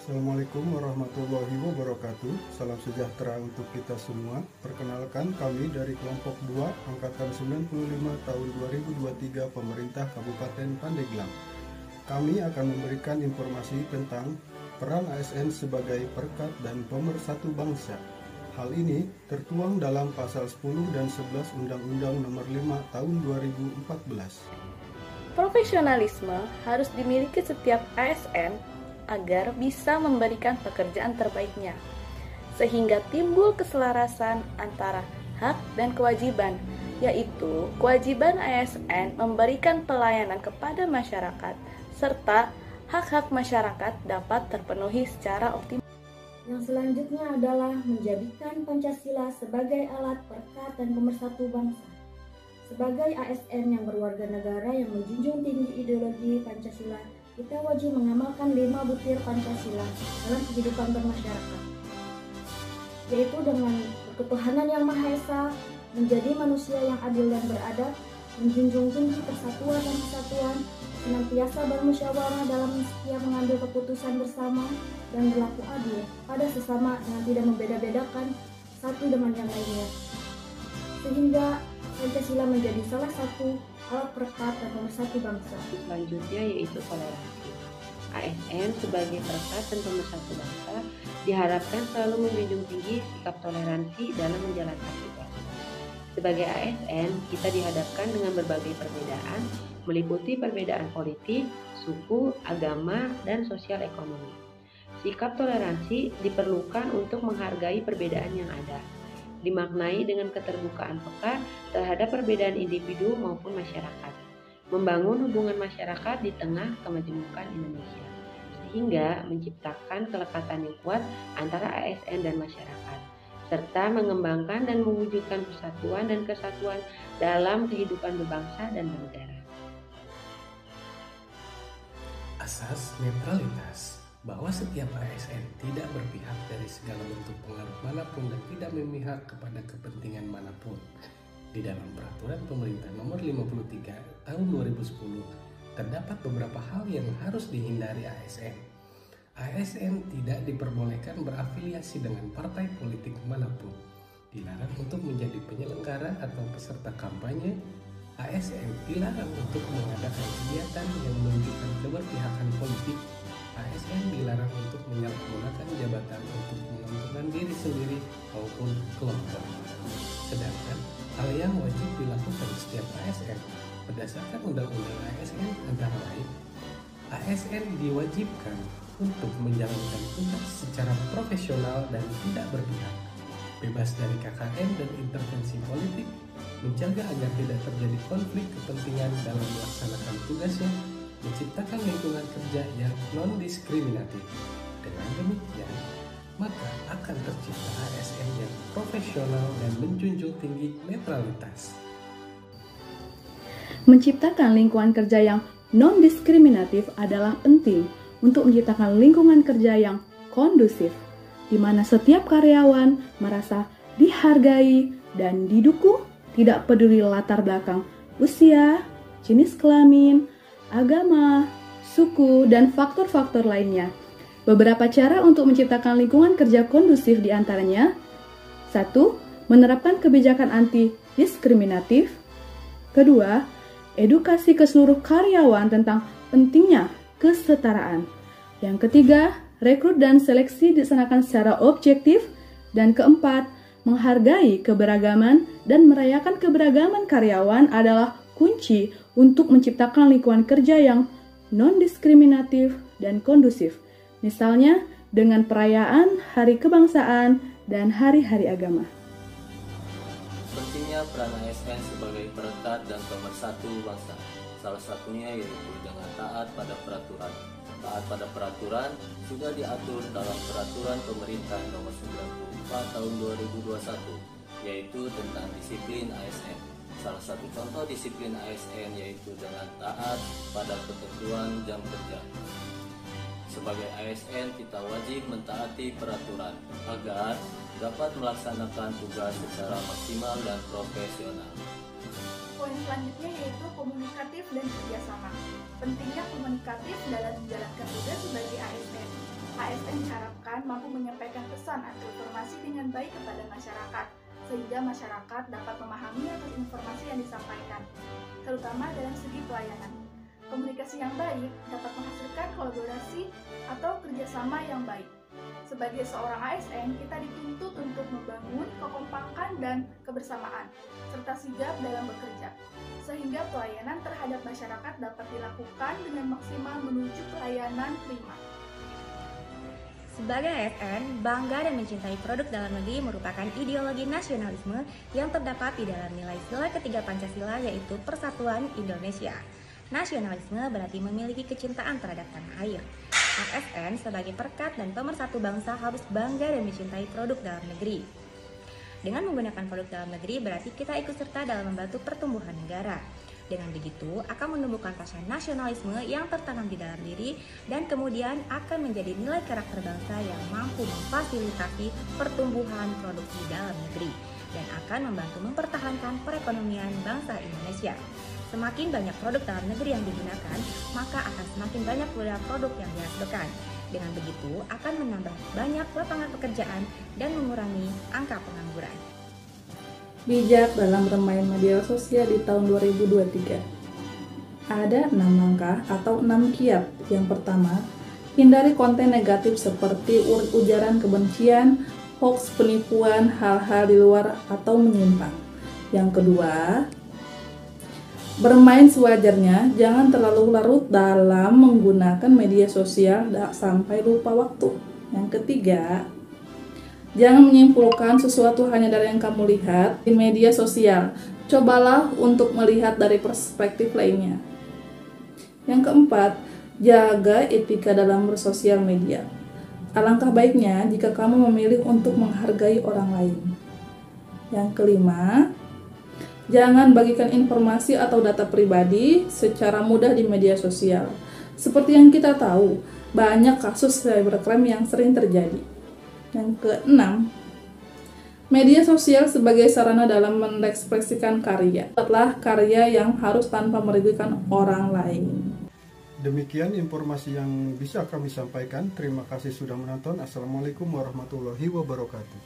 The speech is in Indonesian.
Assalamualaikum warahmatullahi wabarakatuh. Salam sejahtera untuk kita semua. Perkenalkan, kami dari kelompok 2 angkatan 95 tahun 2023 Pemerintah Kabupaten Pandeglang. Kami akan memberikan informasi tentang peran ASN sebagai perekat dan pemersatu bangsa. Hal ini tertuang dalam pasal 10 dan 11 Undang-Undang Nomor 5 Tahun 2014. Profesionalisme harus dimiliki setiap ASN agar bisa memberikan pekerjaan terbaiknya, sehingga timbul keselarasan antara hak dan kewajiban, yaitu kewajiban ASN memberikan pelayanan kepada masyarakat, serta hak-hak masyarakat dapat terpenuhi secara optimal. Yang selanjutnya adalah menjadikan Pancasila sebagai alat perekat dan pemersatu bangsa. Sebagai ASN yang berwarga negara yang menjunjung tinggi ideologi Pancasila, kita wajib mengamalkan 5 butir Pancasila dalam kehidupan bermasyarakat, yaitu dengan berketuhanan yang Maha Esa, menjadi manusia yang adil dan beradab, menjunjung tinggi persatuan dan kesatuan, senantiasa bermusyawarah dalam setiap mengambil keputusan bersama, dan berlaku adil pada sesama dengan tidak membeda-bedakan satu dengan yang lainnya, sehingga Pancasila menjadi salah satu alat perekat dan pemersatu bangsa. Selanjutnya yaitu toleransi. ASN sebagai perekat dan pemersatu bangsa diharapkan selalu menjunjung tinggi sikap toleransi dalam menjalankan tugas. Sebagai ASN, kita dihadapkan dengan berbagai perbedaan, meliputi perbedaan politik, suku, agama, dan sosial ekonomi. Sikap toleransi diperlukan untuk menghargai perbedaan yang ada, dimaknai dengan keterbukaan peka terhadap perbedaan individu maupun masyarakat, membangun hubungan masyarakat di tengah kemajemukan Indonesia, sehingga menciptakan kelekatan yang kuat antara ASN dan masyarakat, serta mengembangkan dan mewujudkan persatuan dan kesatuan dalam kehidupan berbangsa dan bernegara. Asas netralitas, bahwa setiap ASN tidak berpihak dari segala bentuk pengaruh manapun dan tidak memihak kepada kepentingan manapun. Di dalam Peraturan Pemerintah Nomor 53 Tahun 2010 terdapat beberapa hal yang harus dihindari ASN. ASN tidak diperbolehkan berafiliasi dengan partai politik manapun, dilarang untuk menjadi penyelenggara atau peserta kampanye. ASN dilarang untuk mengadakan kegiatan yang menunjukkan keberpihakan politik. ASN dilarang untuk menyalahgunakan jabatan untuk menguntungkan diri sendiri maupun kelompok. Sedangkan hal yang wajib dilakukan setiap ASN berdasarkan Undang-Undang ASN antara lain, ASN diwajibkan untuk menjalankan tugas secara profesional dan tidak berpihak, bebas dari KKN dan intervensi politik, menjaga agar tidak terjadi konflik kepentingan dalam melaksanakan tugasnya, menciptakan lingkungan kerja yang non-diskriminatif. Dengan demikian, maka akan tercipta ASN yang profesional dan menjunjung tinggi netralitas. Menciptakan lingkungan kerja yang non-diskriminatif adalah penting untuk menciptakan lingkungan kerja yang kondusif, di mana setiap karyawan merasa dihargai dan didukung, tidak peduli latar belakang usia, jenis kelamin, agama, suku, dan faktor-faktor lainnya. Beberapa cara untuk menciptakan lingkungan kerja kondusif diantaranya: 1. Menerapkan kebijakan anti-diskriminatif. 2. Edukasi ke seluruh karyawan tentang pentingnya kesetaraan. Yang ketiga, rekrut dan seleksi dilaksanakan secara objektif. Dan keempat, menghargai keberagaman dan merayakan keberagaman karyawan adalah kunci untuk menciptakan lingkungan kerja yang non-diskriminatif dan kondusif. Misalnya dengan perayaan Hari Kebangsaan dan hari-hari agama. Pentingnya peran ASN sebagai perekat dan pemersatu bangsa. Salah satunya yaitu dengan taat pada peraturan. Taat pada peraturan sudah diatur dalam Peraturan Pemerintah Nomor 94 Tahun 2021, yaitu tentang disiplin ASN. Salah satu contoh disiplin ASN yaitu dengan taat pada ketentuan jam kerja. Sebagai ASN, kita wajib mentaati peraturan agar dapat melaksanakan tugas secara maksimal dan profesional. Poin selanjutnya yaitu komunikatif dan kerjasama. Pentingnya komunikatif dalam menjalankan tugas sebagai ASN. ASN ASN mampu menyampaikan pesan atau informasi dengan baik kepada masyarakat, sehingga masyarakat dapat memahami atas informasi yang disampaikan, terutama dalam segi pelayanan. Komunikasi yang baik dapat menghasilkan kolaborasi atau kerjasama yang baik. Sebagai seorang ASN, kita dituntut untuk membangun kekompakan dan kebersamaan, serta sigap dalam bekerja, sehingga pelayanan terhadap masyarakat dapat dilakukan dengan maksimal menuju pelayanan prima. Sebagai ASN, bangga dan mencintai produk dalam negeri merupakan ideologi nasionalisme yang terdapat di dalam nilai sila ketiga Pancasila, yaitu Persatuan Indonesia. Nasionalisme berarti memiliki kecintaan terhadap tanah air. ASN sebagai perekat dan pemersatu bangsa harus bangga dan mencintai produk dalam negeri. Dengan menggunakan produk dalam negeri berarti kita ikut serta dalam membantu pertumbuhan negara. Dengan begitu akan menumbuhkan rasa nasionalisme yang tertanam di dalam diri dan kemudian akan menjadi nilai karakter bangsa yang mampu memfasilitasi pertumbuhan produksi dalam negeri dan akan membantu mempertahankan perekonomian bangsa Indonesia. Semakin banyak produk dalam negeri yang digunakan, maka akan semakin banyak pula produk yang dihasilkan. Dengan begitu, akan menambah banyak lapangan pekerjaan dan mengurangi angka pengangguran. Bijak dalam bermain media sosial di tahun 2023. Ada 6 langkah atau 6 kiat. Yang pertama, hindari konten negatif seperti ujaran kebencian, hoax, penipuan, hal-hal di luar atau menyimpang. Yang kedua, bermain sewajarnya, jangan terlalu larut dalam menggunakan media sosial sampai lupa waktu. Yang ketiga, jangan menyimpulkan sesuatu hanya dari yang kamu lihat di media sosial. Cobalah untuk melihat dari perspektif lainnya. Yang keempat, jaga etika dalam bersosial media. Alangkah baiknya jika kamu memilih untuk menghargai orang lain. Yang kelima, jangan bagikan informasi atau data pribadi secara mudah di media sosial. Seperti yang kita tahu, banyak kasus cybercrime yang sering terjadi. Yang keenam, media sosial sebagai sarana dalam mengekspresikan karya. Buatlah karya yang harus tanpa merugikan orang lain. Demikian informasi yang bisa kami sampaikan. Terima kasih sudah menonton. Assalamualaikum warahmatullahi wabarakatuh.